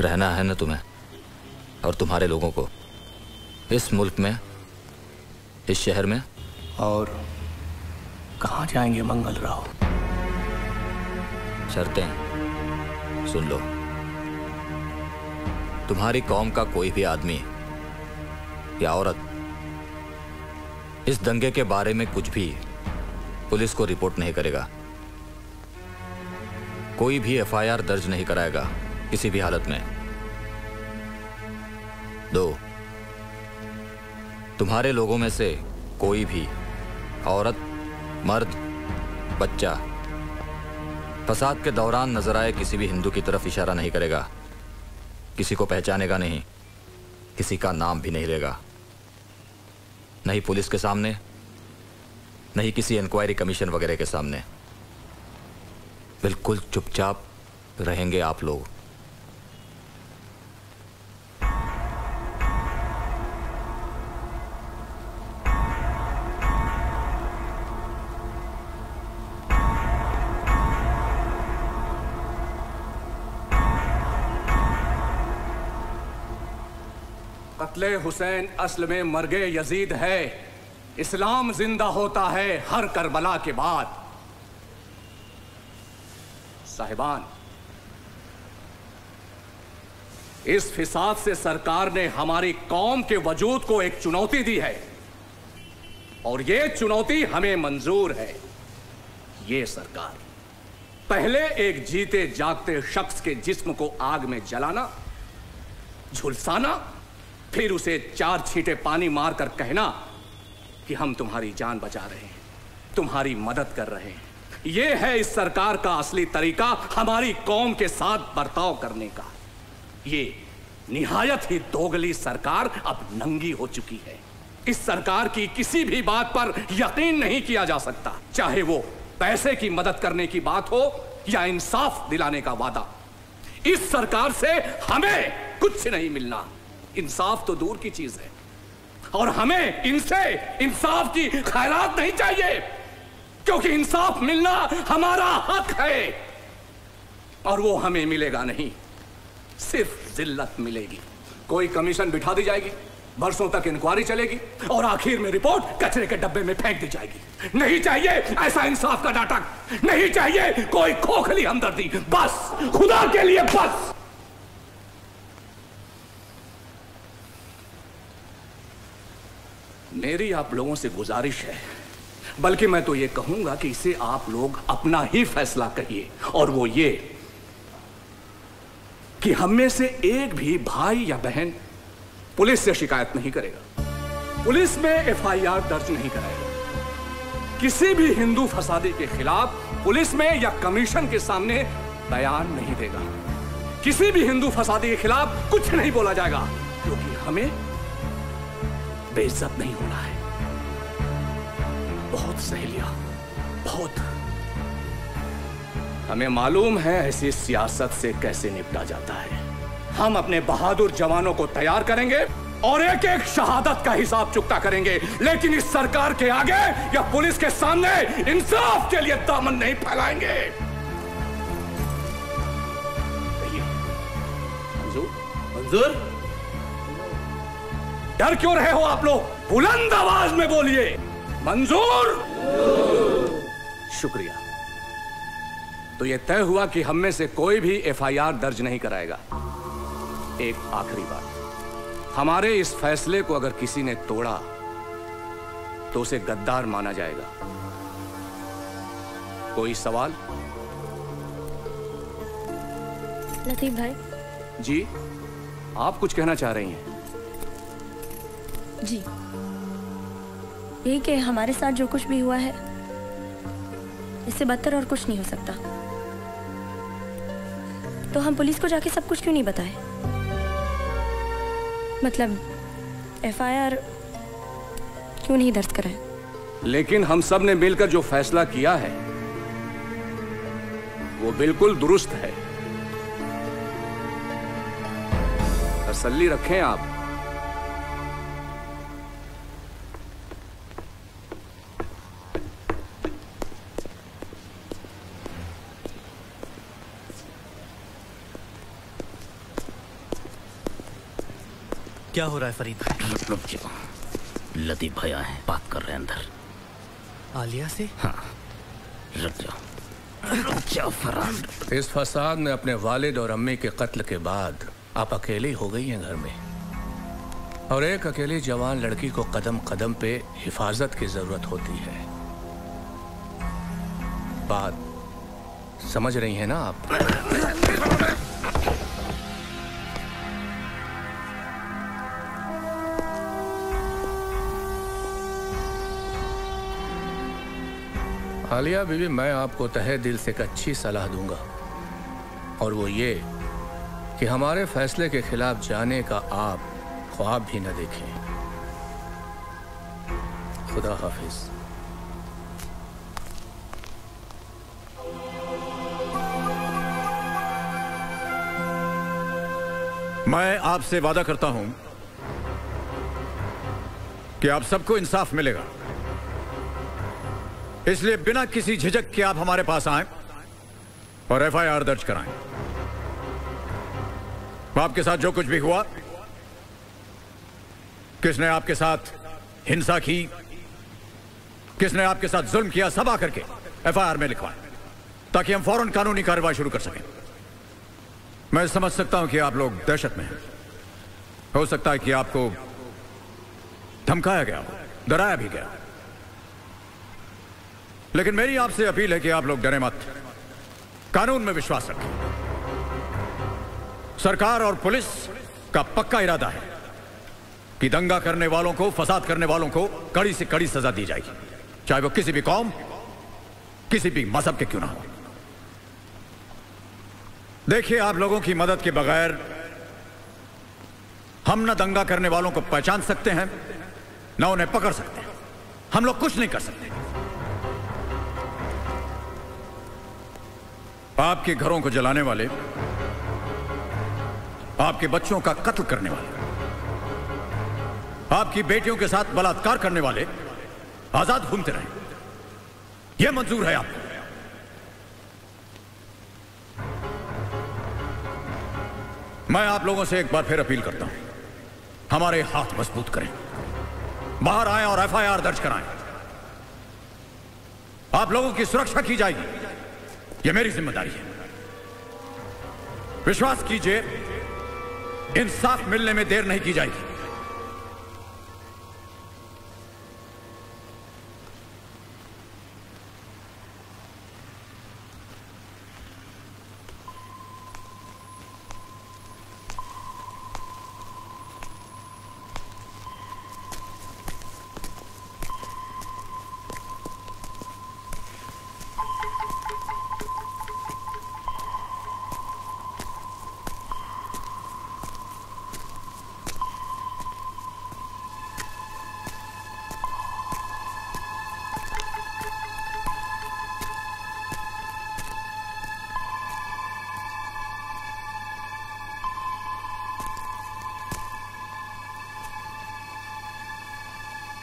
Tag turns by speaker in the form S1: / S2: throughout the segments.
S1: रहना है ना तुम्हें और तुम्हारे लोगों को इस मुल्क में, इस शहर में।
S2: और कहाँ जाएंगे मंगल राव?
S1: शर्तें सुन लो। तुम्हारी कौम का कोई भी आदमी या औरत इस दंगे के बारे में कुछ भी पुलिस को रिपोर्ट नहीं करेगा। कोई भी एफआईआर दर्ज नहीं कराएगा किसी भी हालत में। 2, तुम्हारे लोगों में से कोई भी औरत, मर्द, बच्चा फसाद के दौरान नजर आए किसी भी हिंदू की तरफ इशारा नहीं करेगा, किसी को पहचानेगा नहीं, किसी का नाम भी नहीं लेगा, नहीं पुलिस के सामने, नहीं किसी इंक्वायरी कमीशन वगैरह के सामने। बिल्कुल चुपचाप रहेंगे आप लोग।
S2: कत्ले हुसैन असल में मर्गे यजीद है। इस्लाम जिंदा होता है हर करबला के बाद। साहिबान, इस फिसाद से सरकार ने हमारी कौम के वजूद को एक चुनौती दी है और यह चुनौती हमें मंजूर है। यह सरकार पहले एक जीते जागते शख्स के जिस्म को आग में जलाना, झुलसाना, फिर उसे 4 छींटे पानी मारकर कहना कि हम तुम्हारी जान बचा रहे हैं, तुम्हारी मदद कर रहे हैं। यह है इस सरकार का असली तरीका हमारी कौम के साथ बर्ताव करने का। ये निहायत ही दोगली सरकार अब नंगी हो चुकी है। इस सरकार की किसी भी बात पर यकीन नहीं किया जा सकता, चाहे वो पैसे की मदद करने की बात हो या इंसाफ दिलाने का वादा। इस सरकार से हमें कुछ नहीं मिलना। इंसाफ तो दूर की चीज है और हमें इनसे इंसाफ की खैरात नहीं चाहिए, क्योंकि इंसाफ मिलना हमारा हक है और वो हमें मिलेगा नहीं, सिर्फ जिल्लत मिलेगी। कोई कमीशन बिठा दी जाएगी, बरसों तक इंक्वायरी चलेगी और आखिर में रिपोर्ट कचरे के डब्बे में फेंक दी जाएगी। नहीं चाहिए ऐसा इंसाफ का नाटक, नहीं चाहिए कोई खोखली हमदर्दी। बस, खुदा के लिए बस। मेरी आप लोगों से गुजारिश है, बल्कि मैं तो ये कहूंगा कि इसे आप लोग अपना ही फैसला करिए, और वो ये कि हम में से एक भी भाई या बहन पुलिस से शिकायत नहीं करेगा, पुलिस में एफआईआर दर्ज नहीं कराएगा, किसी भी हिंदू फसादी के खिलाफ पुलिस में या कमीशन के सामने बयान नहीं देगा, किसी भी हिंदू फसादी के खिलाफ कुछ नहीं बोला जाएगा, क्योंकि हमें बेइज्जत नहीं होना है। बहुत सहेलियां, बहुत। हमें मालूम है ऐसी सियासत से कैसे निपटा जाता है। हम अपने बहादुर जवानों को तैयार करेंगे और एक एक शहादत का हिसाब चुकता करेंगे, लेकिन इस सरकार के आगे या पुलिस के सामने इंसाफ के लिए दामन नहीं फैलाएंगे। मंजूर? मंजूर? डर क्यों रहे हो आप लोग? बुलंद आवाज में बोलिए, मंजूर? शुक्रिया। तो यह तय हुआ कि हम में से कोई भी एफआईआर दर्ज नहीं कराएगा। एक आखिरी बात, हमारे इस फैसले को अगर किसी ने तोड़ा तो उसे गद्दार माना जाएगा। कोई सवाल?
S3: लतीफ भाई
S2: जी, आप कुछ कहना चाह रही हैं?
S3: जी, यही कि हमारे साथ जो कुछ भी हुआ है इससे बदतर और कुछ नहीं हो सकता। तो हम पुलिस को जाके सब कुछ क्यों नहीं बताए? मतलब एफआईआर क्यों नहीं दर्ज कराए?
S2: लेकिन हम सब ने मिलकर जो फैसला किया है वो बिल्कुल दुरुस्त है। तसल्ली रखें आप।
S4: क्या हो रहा है फरीद भाई?
S5: रुक जाओ, लतीफ भाई आए, बात कर रहे हैं अंदर।
S4: आलिया से?
S5: हाँ, रुक जाओ फरहान।
S2: इस फसाद ने अपने वालिद और अम्मी के कत्ल के बाद आप अकेली हो गई हैं घर में, और एक अकेली जवान लड़की को कदम कदम पे हिफाजत की जरूरत होती है। बात समझ रही हैं ना आप? आलिया बीवी, मैं आपको तहे दिल से एक अच्छी सलाह दूंगा, और वो ये कि हमारे फैसले के खिलाफ जाने का आप ख्वाब भी न देखें। खुदा हाफिज।
S6: मैं आपसे वादा करता हूं कि आप सबको इंसाफ मिलेगा, इसलिए बिना किसी झिझक के आप हमारे पास आएं और एफआईआर दर्ज कराएं। आपके साथ जो कुछ भी हुआ, किसने आपके साथ हिंसा की, किसने आपके साथ जुल्म किया, सब आकर के एफआईआर में लिखवाएं, ताकि हम फौरन कानूनी कार्रवाई शुरू कर सकें। मैं समझ सकता हूं कि आप लोग दहशत में हैं। हो सकता है कि आपको धमकाया गया हो, डराया भी गया, लेकिन मेरी आपसे अपील है कि आप लोग डरे मत, कानून में विश्वास रखें। सरकार और पुलिस का पक्का इरादा है कि दंगा करने वालों को, फसाद करने वालों को कड़ी से कड़ी सजा दी जाएगी, चाहे वो किसी भी कौम, किसी भी मजहब के क्यों ना हो। देखिए, आप लोगों की मदद के बगैर हम न दंगा करने वालों को पहचान सकते हैं, न उन्हें पकड़ सकते हैं। हम लोग कुछ नहीं कर सकते। आपके घरों को जलाने वाले, आपके बच्चों का कत्ल करने वाले, आपकी बेटियों के साथ बलात्कार करने वाले आजाद घूमते रहे, यह मंजूर है आपको? मैं आप लोगों से एक बार फिर अपील करता हूं, हमारे हाथ मजबूत करें, बाहर आएं और एफआईआर दर्ज कराएं। आप लोगों की सुरक्षा की जाएगी, यह मेरी जिम्मेदारी है। विश्वास कीजिए, इंसाफ मिलने में देर नहीं की जाएगी।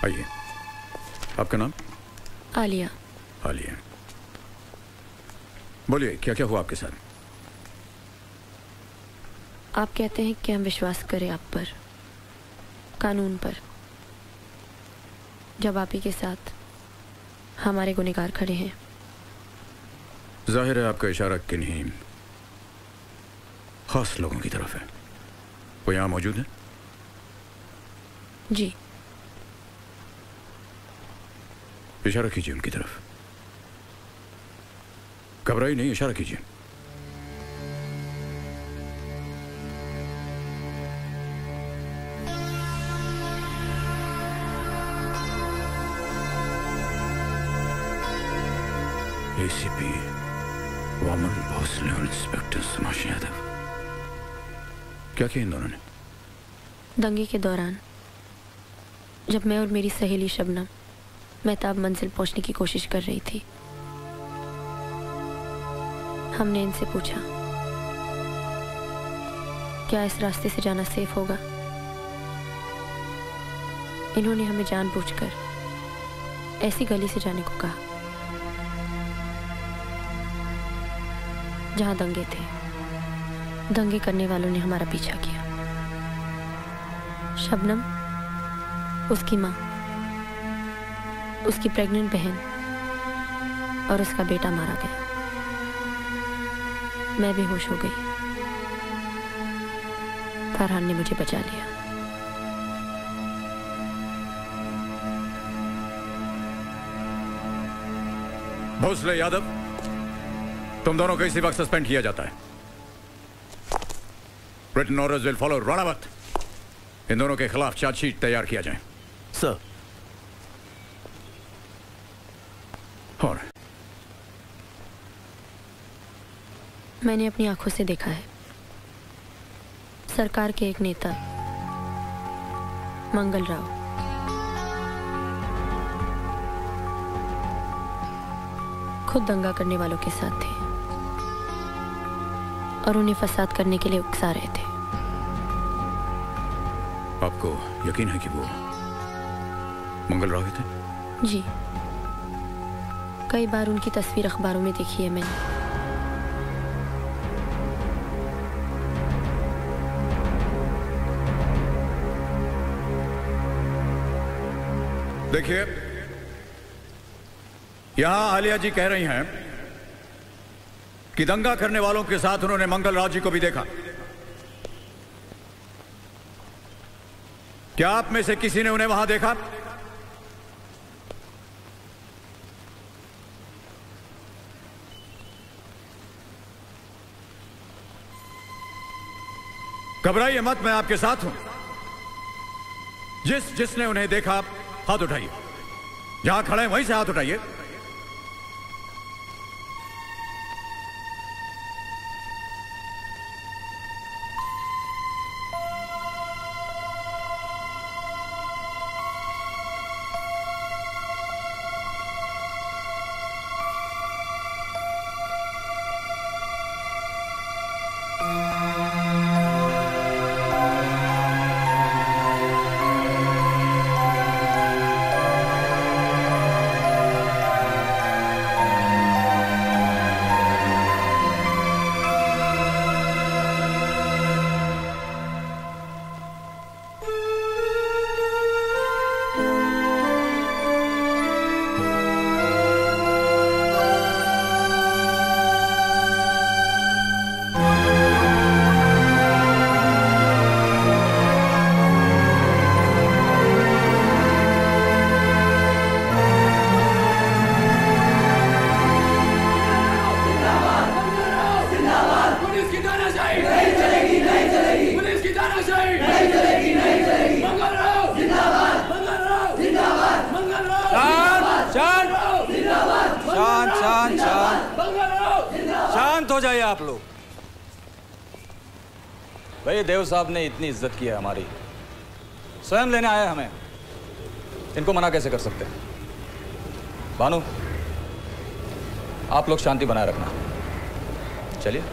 S6: आइए, आपका नाम?
S3: आलिया।
S6: आलिया, बोलिए क्या क्या हुआ आपके साथ?
S3: आप कहते हैं कि हम विश्वास करें आप पर, कानून पर, जब आप ही के साथ हमारे गुनहगार खड़े हैं।
S6: जाहिर है आपका इशारा किन्हीं खास लोगों की तरफ है। वो यहां मौजूद है?
S3: जी।
S6: इशारा कीजिए उनकी तरफ। घबराइए नहीं, इशारा कीजिए। एसीपी वामन भोसले और इंस्पेक्टर समाश यादव। क्या किया इन दोनों ने?
S3: दंगे के दौरान जब मैं और मेरी सहेली शबनम मेहताब मंजिल पहुंचने की कोशिश कर रही थी, हमने इनसे पूछा क्या इस रास्ते से जाना सेफ होगा। इन्होंने हमें जानबूझकर ऐसी गली से जाने को कहा जहां दंगे थे। दंगे करने वालों ने हमारा पीछा किया। शबनम, उसकी माँ, उसकी प्रेग्नेंट बहन और उसका बेटा मारा गया। मैं बेहोश हो गई। फरहान ने मुझे बचा लिया।
S6: भोसले यादव, तुम दोनों को इसी वक्त सस्पेंड किया जाता है। Written orders will follow. Ranawat, इन दोनों के खिलाफ चार्जशीट तैयार किया जाए।
S4: सर।
S6: और
S3: मैंने अपनी आंखों से देखा है, सरकार के एक नेता मंगल राव खुद दंगा करने वालों के साथ थे और उन्हें फसाद करने के लिए उकसा रहे थे।
S6: आपको यकीन है कि वो मंगल राव ही थे?
S3: जी, कई बार उनकी तस्वीर अखबारों में देखी है मैंने।
S6: देखिए, यहां आलिया जी कह रही हैं कि दंगा करने वालों के साथ उन्होंने मंगल राव जी को भी देखा। क्या आप में से किसी ने उन्हें वहां देखा? घबराइए मत, मैं आपके साथ हूं। जिसने उन्हें देखा, हाथ उठाइए। जहां खड़े हैं वहीं से हाथ उठाइए।
S1: देव साहब ने इतनी इज्जत की है हमारी, स्वयं लेने आया हमें, इनको मना कैसे कर सकते हैं? भानु, आप लोग शांति बनाए रखना। चलिए।